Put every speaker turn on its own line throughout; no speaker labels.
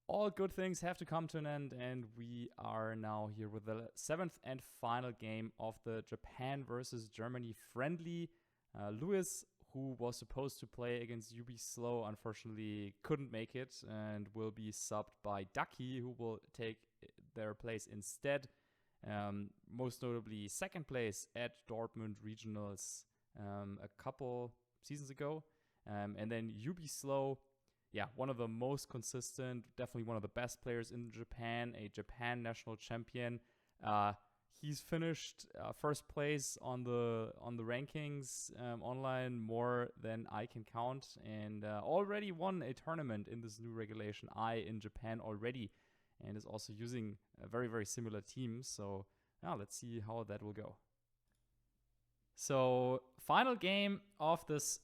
all good things have to come to an end, and we are now here with the 7th and final game of the Japan versus Germany friendly. Lewis, who was supposed to play against UB Slow, unfortunately couldn't make it and will be subbed by Ducky, who will take their place instead. Most notably, second place at Dortmund Regionals a couple seasons ago. And then UB Slow, one of the most consistent, definitely one of the best players in Japan, a Japan national champion. He's finished first place on the rankings online more than I can count, and already won a tournament in this new regulation I in Japan already, and is also using a very, very similar team. So let's see how that will go. So final game of this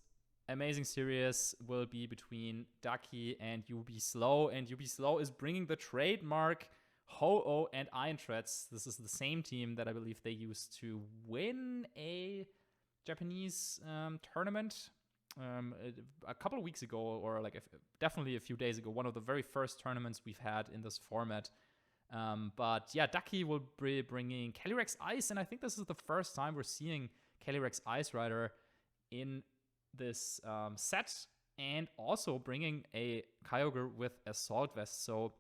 amazing series will be between Ducky and UB Slow, and UB Slow is bringing the trademark Ho-Oh and Eintracht. This is the same team that I believe they used to win a Japanese tournament a couple of weeks ago, or definitely a few days ago. One of the very first tournaments we've had in this format. But Ducky will be bringing Calyrex Ice, and I think this is the first time we're seeing Calyrex Ice Rider in this set, and also bringing a Kyogre with Assault Vest. So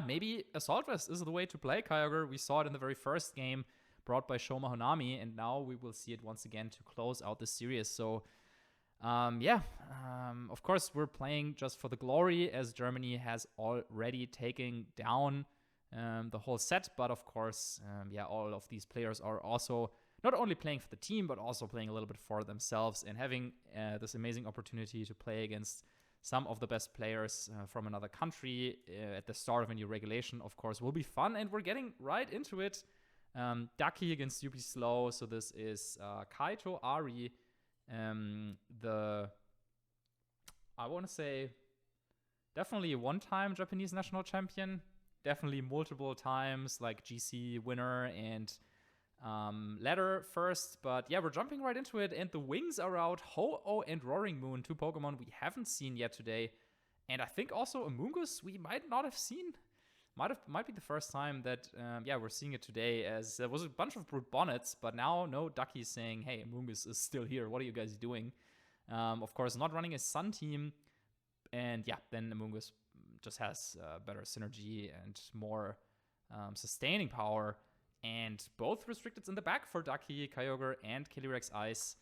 maybe Assault Vest is the way to play Kyogre. We saw it in the very first game brought by Shoma Honami, and now we will see it once again to close out the series. So, of course, we're playing just for the glory, as Germany has already taken down the whole set. But of course, all of these players are also not only playing for the team, but also playing a little bit for themselves, and having this amazing opportunity to play against some of the best players from another country at the start of a new regulation, of course, will be fun. And we're getting right into it. Ducky against UB Slow. So this is Kaito Ari, I want to say, definitely a one-time Japanese national champion. Definitely multiple times, like GC winner and ladder first. But we're jumping right into it, and the wings are out. Ho-Oh and Roaring Moon, two Pokemon we haven't seen yet today, and I think also Amoonguss we might not have seen. Might be the first time that we're seeing it today, as there was a bunch of Brute Bonnets, but now no Ducky's saying, hey, Amoonguss is still here, what are you guys doing? Of course, not running a Sun team, and then Amoonguss just has better synergy and more sustaining power. And both restricted in the back for Ducky, Kyogre, and Calyrex Ice.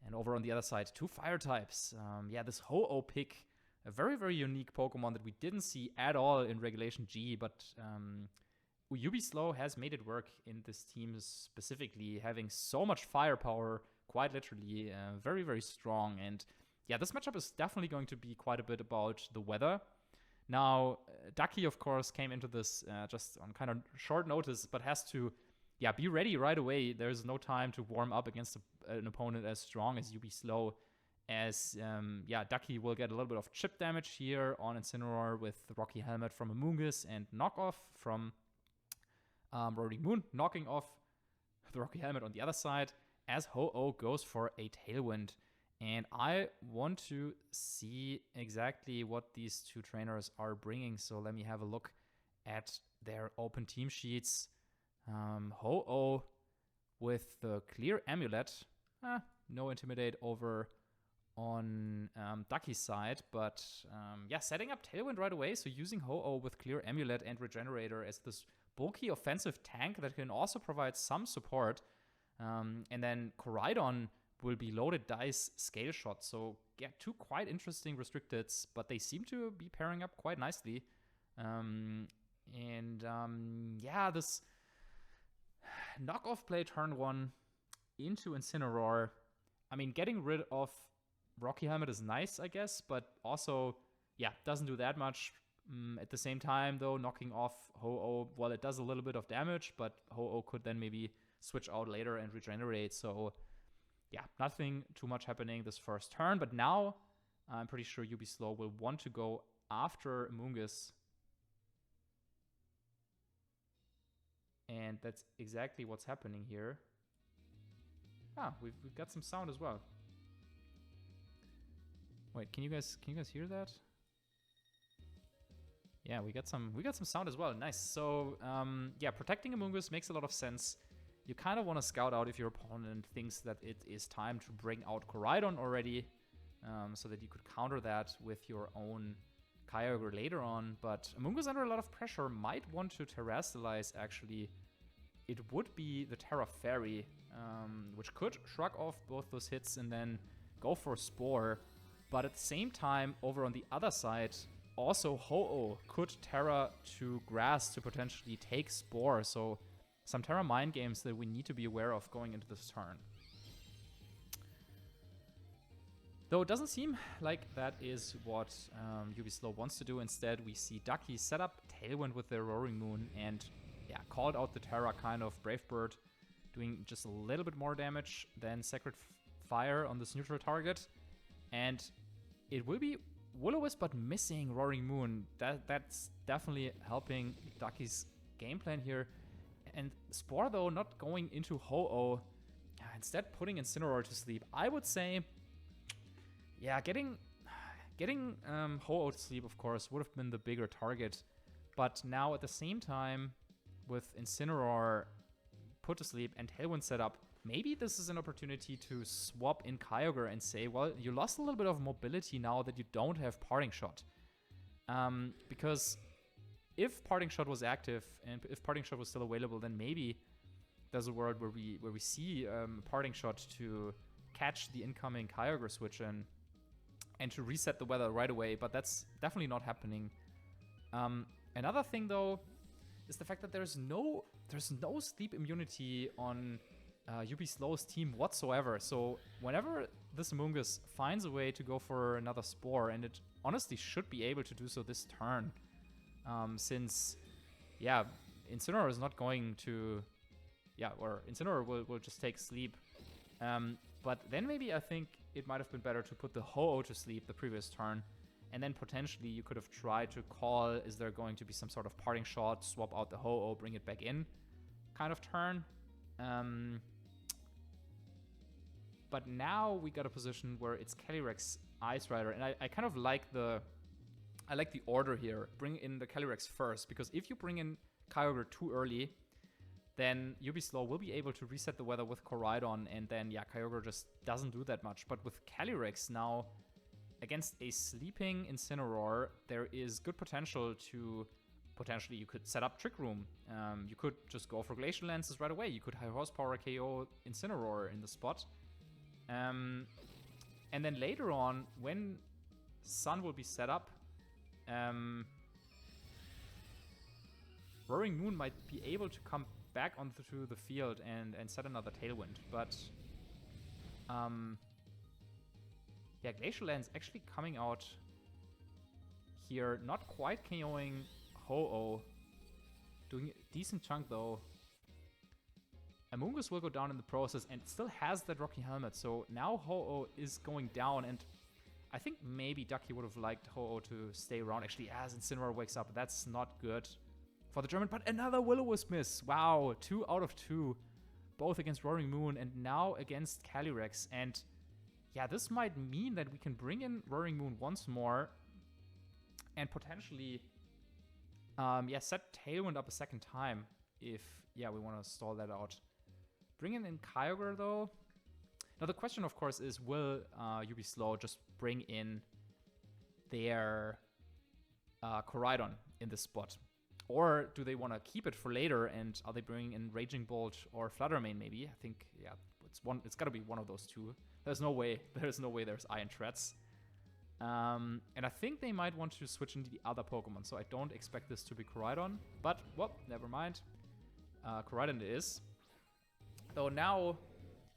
And over on the other side, two fire types. This Ho-Oh pick, a very, very unique Pokemon that we didn't see at all in Regulation G. But UB Slow has made it work in this team specifically, having so much firepower, quite literally, very, very strong. And this matchup is definitely going to be quite a bit about the weather. Now, Ducky, of course, came into this just on kind of short notice, but has to be ready right away. There's no time to warm up against an opponent as strong as UB Slow, as Ducky will get a little bit of chip damage here on Incineroar with the Rocky Helmet from Amoonguss and Knockoff from Roaring Moon, knocking off the Rocky Helmet on the other side, as Ho-Oh goes for a Tailwind. And I want to see exactly what these two trainers are bringing. So let me have a look at their open team sheets. Ho-Oh with the clear amulet. No Intimidate over on Ducky's side. But setting up Tailwind right away. So using Ho-Oh with clear amulet and Regenerator as this bulky offensive tank that can also provide some support. And then Koraidon will be loaded dice scale shot. So two quite interesting restricteds, but they seem to be pairing up quite nicely. This knockoff play turn one into Incineroar. I mean, getting rid of Rocky Helmet is nice, I guess, but also, doesn't do that much. At the same time, though, knocking off Ho-Oh, well, it does a little bit of damage, but Ho-Oh could then maybe switch out later and regenerate. So nothing too much happening this first turn. But now I'm pretty sure UB Slow will want to go after Amoonguss. And that's exactly what's happening here. We've got some sound as well. Wait, can you guys hear that? Yeah, we got some sound as well. Nice. So yeah, protecting Amoonguss makes a lot of sense. You kind of want to scout out if your opponent thinks that it is time to bring out Koraidon already, so that you could counter that with your own Kyogre later on. But Amoonguss under a lot of pressure might want to Terrasilize, actually. It would be the Terra Fairy, which could shrug off both those hits and then go for Spore. But at the same time, over on the other side, also Ho-Oh could Terra to Grass to potentially take Spore. So some Terra mind games that we need to be aware of going into this turn. Though it doesn't seem like that is what Ubislow wants to do. Instead, we see Ducky set up Tailwind with their Roaring Moon and called out the Terra, kind of Brave Bird, doing just a little bit more damage than Sacred Fire on this neutral target. And it will be Will-O-Wisp, but missing Roaring Moon. That's definitely helping Ducky's game plan here. And Spore, though, not going into Ho-Oh, instead putting Incineroar to sleep. I would say, yeah, getting Ho-Oh to sleep, of course, would have been the bigger target. But now, at the same time, with Incineroar put to sleep and Tailwind set up, maybe this is an opportunity to swap in Kyogre and say, well, you lost a little bit of mobility now that you don't have Parting Shot. Because if Parting Shot was active and if Parting Shot was still available, then maybe there's a world where we see Parting Shot to catch the incoming Kyogre switch in and to reset the weather right away, but that's definitely not happening. Another thing, though, is the fact that there's no sleep immunity on Ubislow's team whatsoever. So whenever this Amoonguss finds a way to go for another Spore, and it honestly should be able to do so this turn, since, Incineroar is not going to, or Incineroar will just take sleep. But then maybe I think it might have been better to put the Ho-Oh to sleep the previous turn, and then potentially you could have tried to call, is there going to be some sort of Parting Shot, swap out the Ho-Oh, bring it back in kind of turn. But now we got a position where it's Calyrex Ice Rider, and I kind of like the order here. Bring in the Calyrex first, because if you bring in Kyogre too early, then Ubislow will be able to reset the weather with Koraidon, and then, Kyogre just doesn't do that much. But with Calyrex now, against a sleeping Incineroar, there is good potential to... Potentially, you could set up Trick Room. You could just go for Glacial Lances right away. You could high horsepower KO Incineroar in the spot. And then later on, when Sun will be set up, Roaring Moon might be able to come back onto the field and set another Tailwind. But Glacial Lance actually coming out here, not quite KOing Ho-Oh, doing a decent chunk though. Amoonguss will go down in the process and still has that Rocky Helmet, so now Ho-Oh is going down, and I think maybe Ducky would have liked Ho-Oh to stay around. Actually, as Incineroar wakes up, that's not good for the German, but another Will-O-Wisp miss. Wow, 2 out of 2, both against Roaring Moon and now against Calyrex. And this might mean that we can bring in Roaring Moon once more and potentially set Tailwind up a second time if we want to stall that out. Bringing in Kyogre though. Now the question, of course, is will Ubislow just bring in their Koraidon in this spot? Or do they want to keep it for later, and are they bringing in Raging Bolt or Flutter Mane maybe? I think, it's got to be one of those two. There's no way there's Iron Treads. And I think they might want to switch into the other Pokemon, so I don't expect this to be Koraidon. But, well, never mind. Koraidon it is. Though now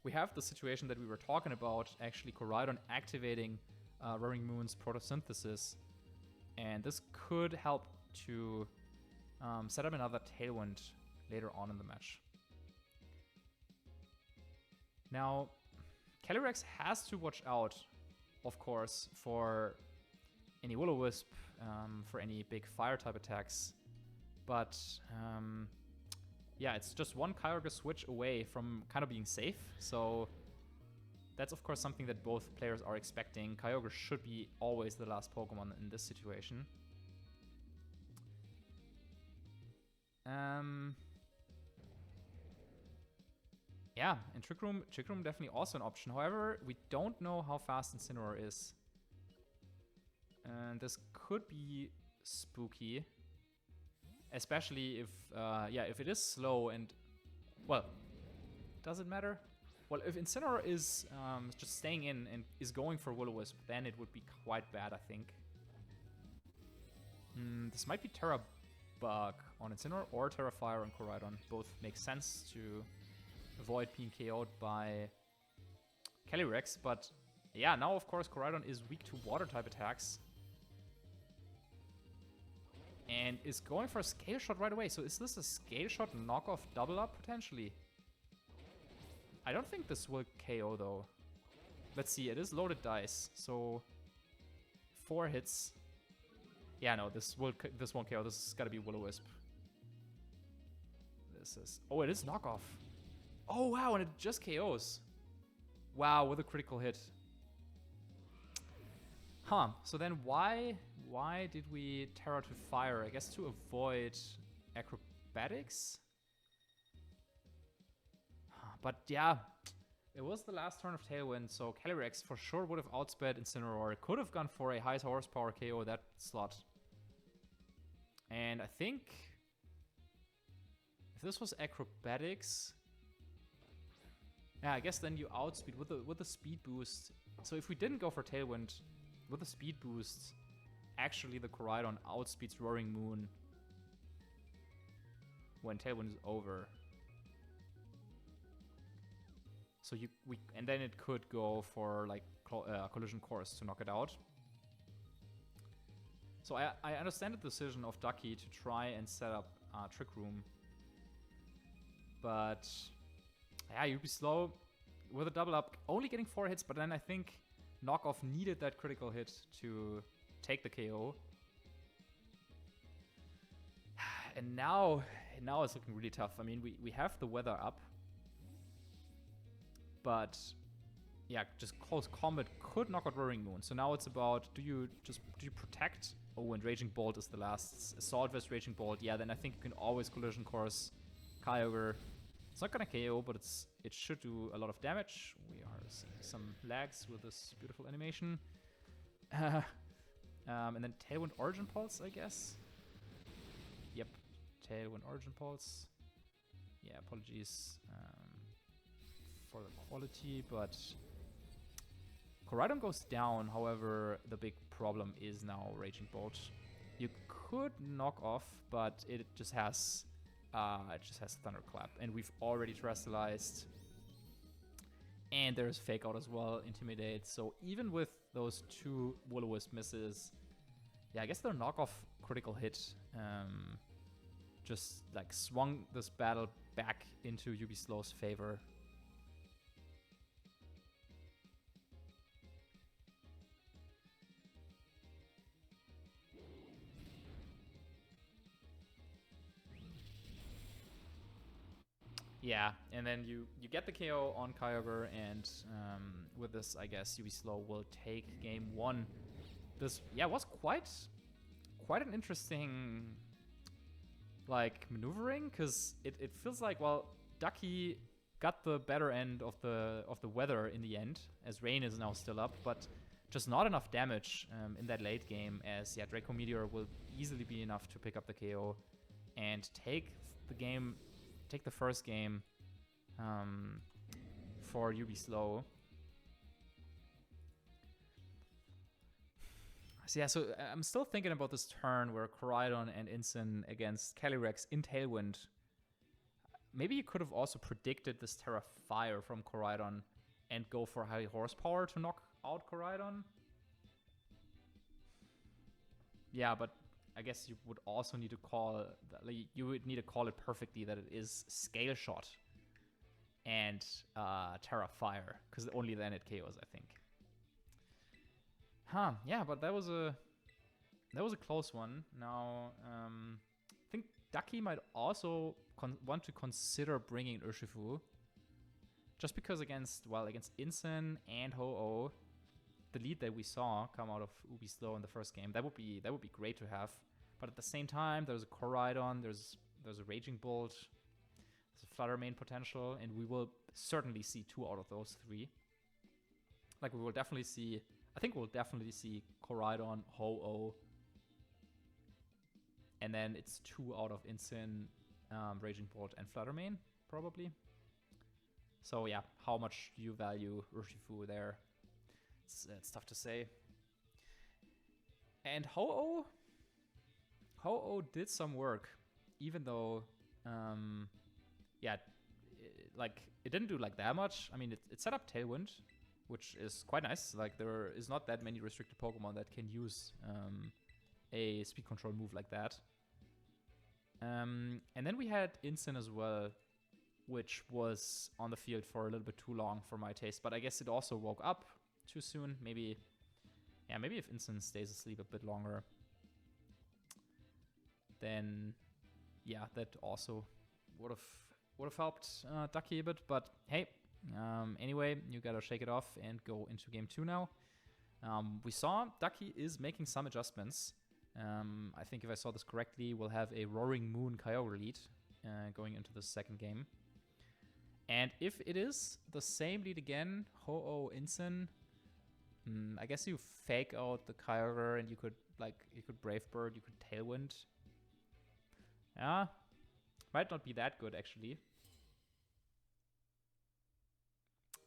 we have the situation that we were talking about, actually Koraidon activating Roaring Moon's Photosynthesis. And this could help to set up another Tailwind later on in the match. Now, Calyrex has to watch out, of course, for any Will-O-Wisp, for any big Fire-type attacks. But, it's just one Kyogre switch away from kind of being safe. So that's, of course, something that both players are expecting. Kyogre should be always the last Pokemon in this situation. Yeah, and Trick Room definitely also an option. However, we don't know how fast Incineroar is. And this could be spooky. Especially if, if it is slow and, well, does it matter? Well, if Incineroar is just staying in and is going for Will-O-Wisp, then it would be quite bad, I think. This might be Terra Bug on Incineroar or Terra Fire on Koraidon. Both make sense to avoid being KO'd by Calyrex, but yeah, now of course Koraidon is weak to water type attacks. And is going for a Scale Shot right away. So is this a Scale Shot knockoff double up potentially? I don't think this will KO though. Let's see, it is loaded dice, so 4 hits. Yeah, no, this won't KO. This has got to be Will-O-Wisp. This is... Oh, it is knockoff. Oh, wow, and it just KOs. Wow, with a critical hit. Huh, so then why did we Terra to Fire? I guess to avoid Acrobatics? But yeah, it was the last turn of Tailwind, so Calyrex for sure would have outsped Incineroar. Could have gone for a high horsepower KO that slot. And I think if this was Acrobatics, yeah, I guess then you outspeed with the speed boost. So if we didn't go for Tailwind with the speed boost, actually the Koraidon outspeeds Roaring Moon when Tailwind is over. So and then it could go for like Collision Course to knock it out. So I understand the decision of Ducky to try and set up Trick Room. But yeah, you'd be slow with a double up, only getting 4 hits, but then I think Knockoff needed that critical hit to take the KO. And now it's looking really tough. I mean, we have the weather up. But yeah, just close combat could knock out Roaring Moon. So now it's about, do you protect? Oh, and Raging Bolt is the last Assault Vest Raging Bolt. Yeah, then I think you can always Collision Course Kyogre. It's not gonna KO, but it should do a lot of damage. We are seeing some lags with this beautiful animation. And then Tailwind Origin Pulse, I guess. Yep, Tailwind Origin Pulse. Yeah, apologies for the quality, but Koraidon goes down. However, the big problem is now Raging Bolt. You could knock off, but it just has Thunderclap, and we've already terrestrialized. And there's Fake Out as well, Intimidate. So even with those 2 Will-O-Wisp misses, yeah, I guess their knockoff critical hit just like swung this battle back into Ubislow's favor. Yeah, and then you get the KO on Kyogre, and with this, I guess Ubislow will take game 1. This, yeah, was quite an interesting like maneuvering, because it feels like, well, Ducky got the better end of the weather in the end, as Rain is now still up, but just not enough damage in that late game, as yeah, Draco Meteor will easily be enough to pick up the KO and take the first game for Ubislow. So yeah, so I'm still thinking about this turn where Koraidon and Incin against Calyrex in Tailwind. Maybe you could have also predicted this Terra Fire from Koraidon and go for high horsepower to knock out Koraidon. Yeah, but I guess you would also need to call it perfectly that it is Scale Shot and Terra Fire, because only then it KOs, I think. Huh, yeah, but that was a close one. Now, I think Ducky might also want to consider bringing Urshifu, just because against Incin and Ho-Oh, the lead that we saw come out of Ubislow in the first game, that would be great to have. But at the same time, there's a Koraidon, there's there's a Raging Bolt, there's a Flutter Mane potential, and we will certainly see 2 out of those 3. Like, we will definitely see, I think we'll definitely see Koraidon, Ho-Oh, and then it's 2 out of Incin, Raging Bolt, and Flutter Mane, probably. So yeah, how much do you value Urshifu there? It's tough to say. And Ho-Oh did some work, even though, yeah, it didn't do like that much. I mean, it set up Tailwind, which is quite nice. Like, there is not that many restricted Pokemon that can use a speed control move like that. And then we had Incin as well, which was on the field for a little bit too long for my taste. But I guess it also woke up too soon. Maybe if Incin stays asleep a bit longer, then yeah, that also would have helped Ducky a bit. But hey, anyway, you gotta shake it off and go into game 2 now. We saw Ducky is making some adjustments. I think if I saw this correctly, we'll have a Roaring Moon Kyogre lead going into the second game. And if it is the same lead again, Ho-Oh, Incin, I guess you fake out the Kyogre and you could Brave Bird, you could Tailwind. Yeah, might not be that good actually.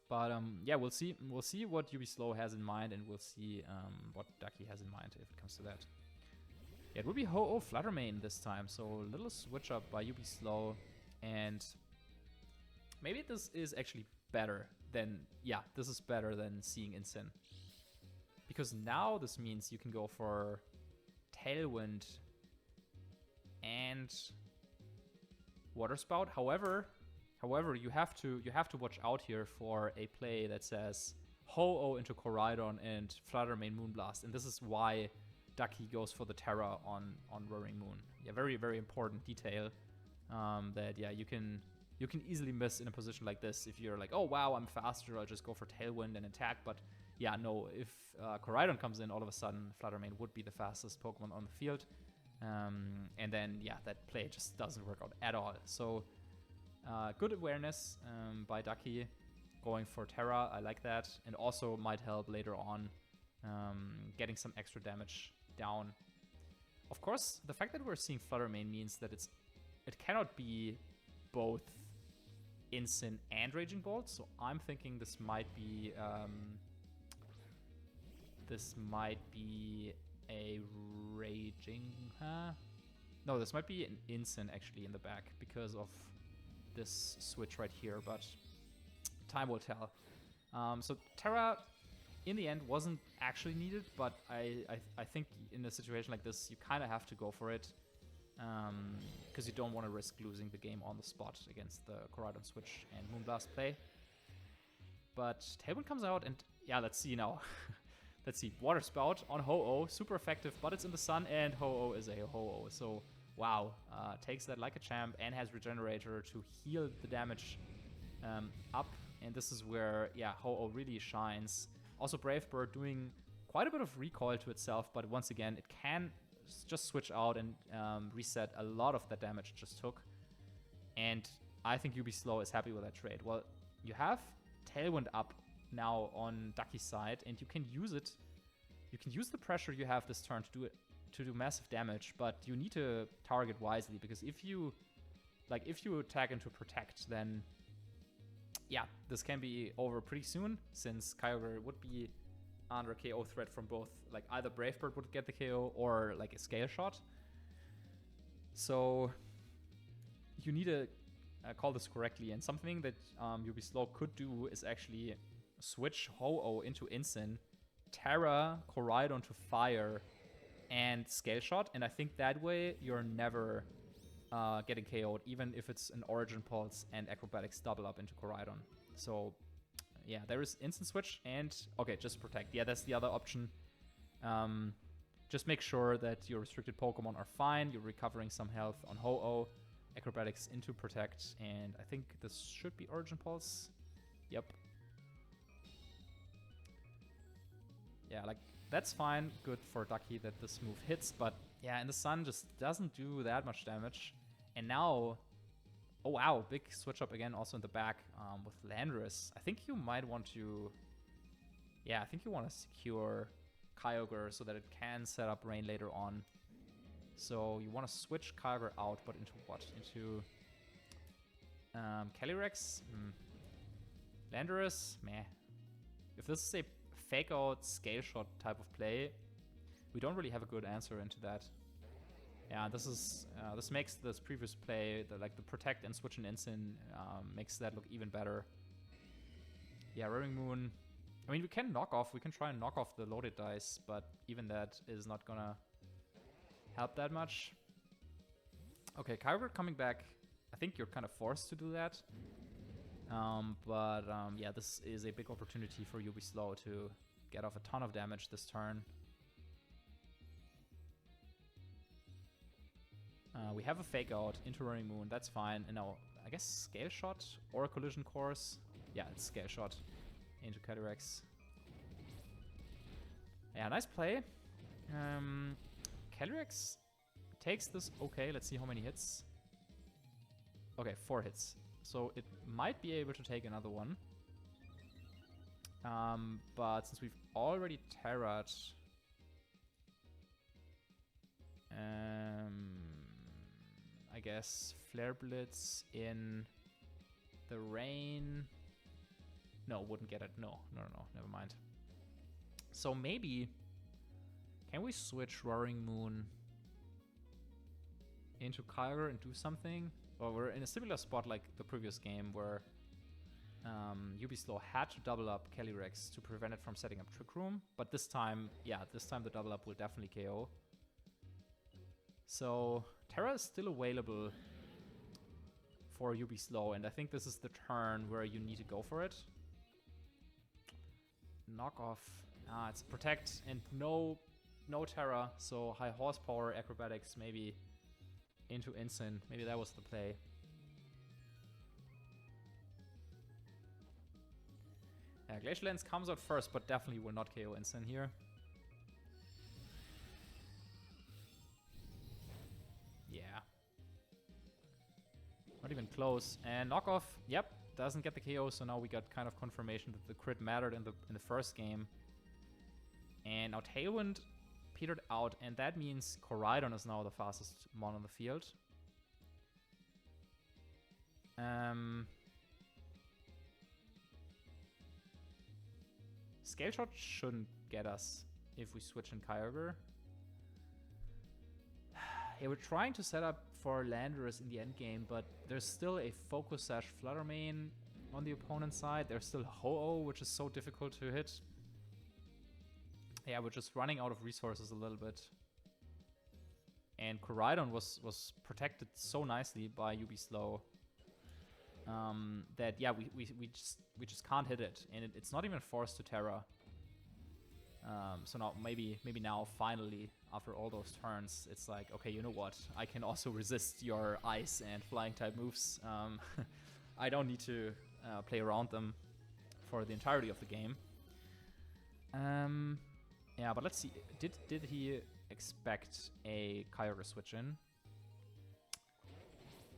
But yeah, we'll see. We'll see what Slow has in mind, and we'll see what Ducky has in mind if it comes to that. Yeah, it will be Ho-Oh Flutter Mane this time, so a little switch up by Slow, and maybe this is actually better than this is better than seeing Incin, because now this means you can go for Tailwind and Water Spout. However, you have to watch out here for a play that says Ho-Oh into Koraidon and Flutter Mane Moonblast, and this is why Ducky goes for the Terra on Roaring Moon. Yeah, very, very important detail that you can easily miss in a position like this if you're like, oh wow, I'm faster, I'll just go for Tailwind and attack. But yeah, no, if Koraidon comes in, all of a sudden Flutter Mane would be the fastest Pokemon on the field, and then yeah, that play just doesn't work out at all. So good awareness by Ducky going for Terra. I like that, and also might help later on getting some extra damage down. Of course, the fact that we're seeing Flutter Mane means that it cannot be both Incin and Raging Bolt, so I'm thinking this might be a Raging, no, this might be an Incin actually in the back because of this switch right here, but time will tell. So Terra in the end wasn't actually needed, but I think in a situation like this you kind of have to go for it, because you don't want to risk losing the game on the spot against the Koraidon switch and Moonblast play. But Tailwind comes out, and yeah, let's see now. Let's see, Water Spout on Ho-Oh, super effective, but it's in the sun, and Ho-Oh is a Ho-Oh. So wow, takes that like a champ and has Regenerator to heal the damage up, and this is where Ho-Oh really shines. Also, Brave Bird doing quite a bit of recoil to itself, but once again, it can just switch out and reset a lot of that damage it just took. And I think Slow is happy with that trade. Well, you have Tailwind up now on Ducky's side, and you can use it. You can use the pressure you have this turn to do massive damage, but you need to target wisely, because if you attack into Protect, then yeah, this can be over pretty soon, since Kyogre would be under KO threat from both, like either Brave Bird would get the KO or like a Scale Shot. So you need to call this correctly, and something that Slow could do is actually switch Ho-Oh into Incin, Terra Koraidon to Fire, and Scale Shot, and I think that way you're never getting KO'd, even if it's an Origin Pulse and Acrobatics double up into Koraidon. So yeah, there is Instant Switch, and okay, just Protect. Yeah, that's the other option. Just make sure that your restricted Pokemon are fine, you're recovering some health on Ho-Oh, Acrobatics into Protect, and I think this should be Origin Pulse. Yep. Yeah, like, that's fine, good for Ducky that this move hits, but yeah, in the sun just doesn't do that much damage. And now, oh wow, big switch up again also in the back with Landorus. I think you might want to, yeah, I think you want to secure Kyogre so that it can set up Rain later on. So you want to switch Kyogre out, but into what? Into Calyrex? Landorus? Meh. If this is a fake out scale shot type of play, we don't really have a good answer into that. Yeah, this makes this previous play, the protect and switch and instant, makes that look even better. Yeah, Roaring Moon. I mean, we can try and knock off the loaded dice, but even that is not gonna help that much. Okay, Kyogre coming back. I think you're kind of forced to do that. Yeah, this is a big opportunity for Slow to get off a ton of damage this turn. We have a fake out into Roaring Moon, that's fine. And now, I guess Scale Shot or Collision Course. Yeah, it's Scale Shot into Calyrex. Yeah, nice play. Calyrex takes this. Okay, let's see how many hits. Okay, 4 hits. So it might be able to take another one. But since we've already Terra'd, I guess Flare Blitz in the Rain. No, wouldn't get it. No, never mind. So maybe, can we switch Roaring Moon into Kyogre and do something? Well, we're in a similar spot like the previous game where Slow had to double up Calyrex to prevent it from setting up Trick Room. But this time, yeah, the double up will definitely KO. So Terra is still available for Slow, and I think this is the turn where you need to go for it. Knock off. It's Protect and no Terra, so high horsepower, acrobatics, maybe into Instant. Maybe that was the play. Glacial Lens comes out first, but definitely will not KO Instant here. Yeah. Not even close. And knockoff, yep, doesn't get the KO, so now we got kind of confirmation that the crit mattered in the first game. And now Tailwind petered out, and that means Koraidon is now the fastest mon on the field. Scale Shot shouldn't get us if we switch in Kyogre. Yeah, we're trying to set up for Landorus in the end game, but there's still a Focus Sash Flutter Mane on the opponent's side. There's still Ho-Oh, which is so difficult to hit. Yeah, we're just running out of resources a little bit. And Koraidon was protected so nicely by Slow that yeah, we just can't hit it, and it's not even forced to Terra. So now maybe now finally after all those turns, it's like, okay, you know what? I can also resist your ice and flying type moves. I don't need to play around them for the entirety of the game. Yeah, but let's see. Did he expect a Kyogre switch in?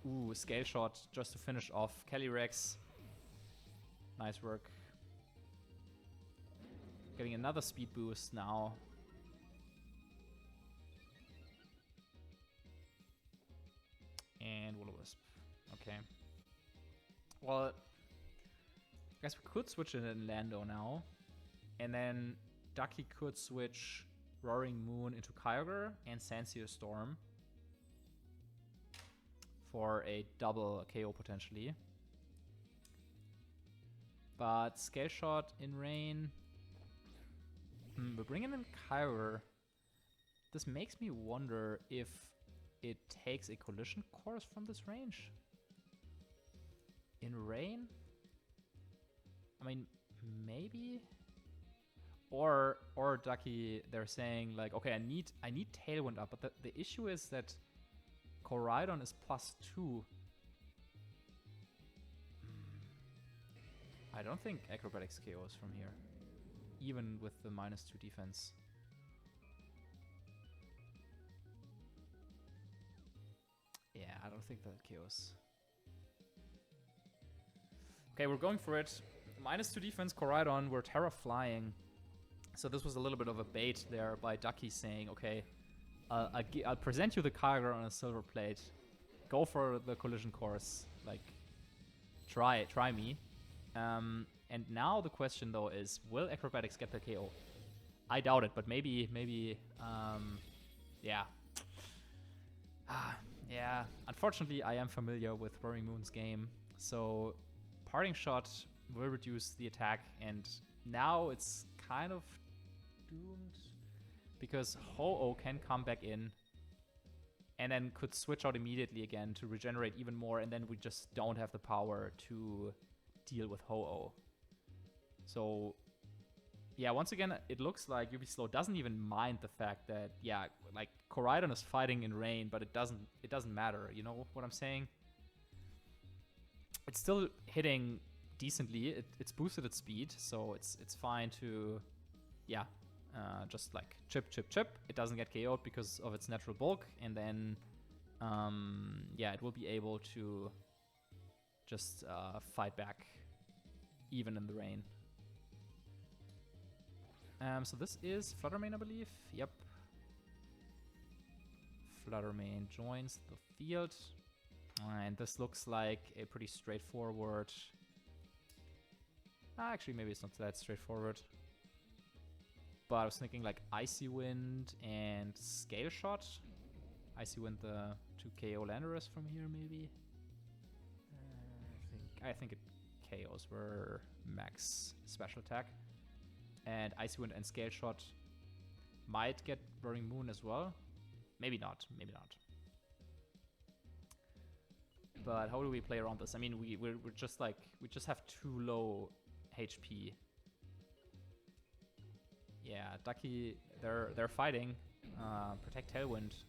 Ooh, Scale Shot just to finish off Calyrex. Nice work. Getting another speed boost now. And Will-O-Wisp. Okay. Well, I guess we could switch it in Lando now. And then Ducky could switch Roaring Moon into Kyogre and Sansear Storm for a double KO potentially. But Scale Shot in Rain. We're bringing in Kyogre. This makes me wonder if it takes a Collision Course from this range. In Rain? I mean, maybe? Or Ducky, they're saying like, okay, I need Tailwind up, but the issue is that Koraidon is +2. I don't think Acrobatics KOs from here, even with the -2 defense. Yeah, I don't think that KOs. Okay, we're going for it. -2 defense, Koraidon, we're Terra flying. So this was a little bit of a bait there by Ducky saying, okay, I'll present you the Kyogre on a silver plate. Go for the collision course. Like, try me. And now the question though is, will Acrobatics get the KO? I doubt it, but maybe, yeah. Yeah, unfortunately I am familiar with Roaring Moon's game, so Parting Shot will reduce the attack, and now it's kind of doomed because Ho-Oh can come back in and then could switch out immediately again to regenerate even more, and then we just don't have the power to deal with Ho-Oh. So yeah, once again, it looks like Slow doesn't even mind the fact that, yeah, like Koraidon is fighting in rain, but it doesn't matter. You know what I'm saying? It's still hitting decently. It's boosted its speed, so it's fine to, yeah, just like chip. It doesn't get KO'd because of its natural bulk, and then, yeah, it will be able to just fight back even in the rain. So this is Fluttermane, I believe. Yep. Fluttermane joins the field. And this looks like a pretty straightforward... Actually, maybe it's not that straightforward. But I was thinking like Icy Wind and Scale Shot. Icy Wind, the 2 KO Landorus from here, maybe. I think it KOs were max special attack. And Icy Wind and Scale Shot might get Roaring Moon as well. Maybe not. But how do we play around this? I mean, we're just like, we just have too low HP. Yeah, Ducky, they're fighting Protect Tailwind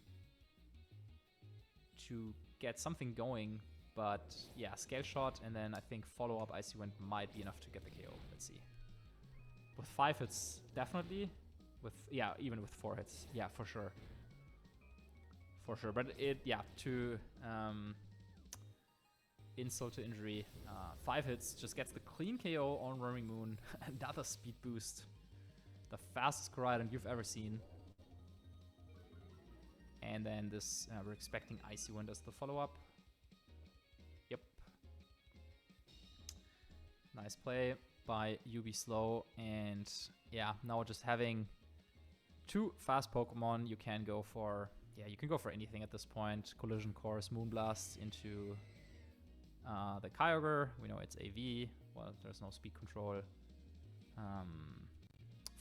to get something going. But yeah, Scale Shot and then I think follow up Icy Wind might be enough to get the KO. Let's see. With 5 hits, definitely. Yeah, even with 4 hits, yeah, for sure. But to insult to injury, 5 hits just gets the clean KO on Roaring Moon. Another speed boost, the fastest Koraidon you've ever seen. And then this, we're expecting Icy Wind as the follow-up. Yep. Nice play by Slow, and yeah, now just having 2 fast Pokemon, you can go for anything at this point. Collision Course, Moonblast into the Kyogre. We know it's AV. Well, there's no speed control.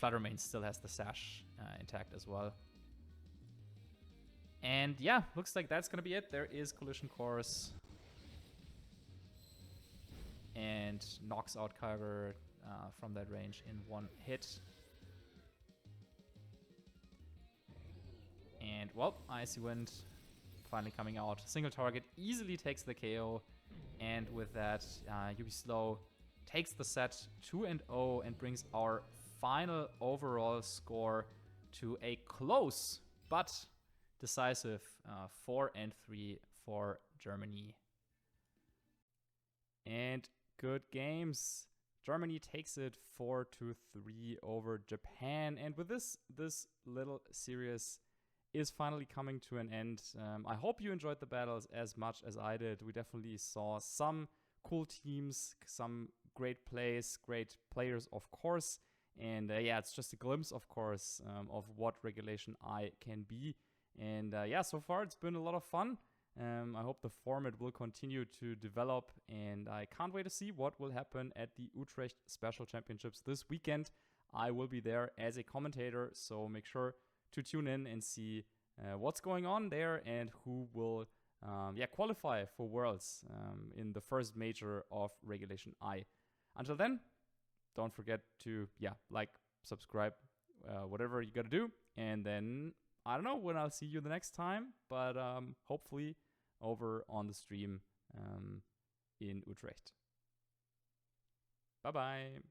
Fluttermane still has the Sash intact as well. And yeah, looks like that's gonna be it. There is Collision Course. And knocks out Kyogre from that range in 1 hit. And, well, Icy Wind finally coming out. Single target easily takes the KO. And with that, Slow takes the set 2-0 and brings our final overall score to a close but decisive 4-3 for Germany. And good games. Germany takes it 4-3 over Japan. And with this little series is finally coming to an end. I hope you enjoyed the battles as much as I did. We definitely saw some cool teams, some great plays, great players, of course. And yeah, it's just a glimpse, of course, of what Regulation I can be. And yeah, so far it's been a lot of fun. I hope the format will continue to develop, and I can't wait to see what will happen at the Utrecht Special Championships this weekend. I will be there as a commentator, so make sure to tune in and see what's going on there and who will qualify for Worlds in the first major of Regulation I. Until then, don't forget to like, subscribe, whatever you gotta do, and then I don't know when I'll see you the next time, but hopefully over on the stream in Utrecht. Bye-bye.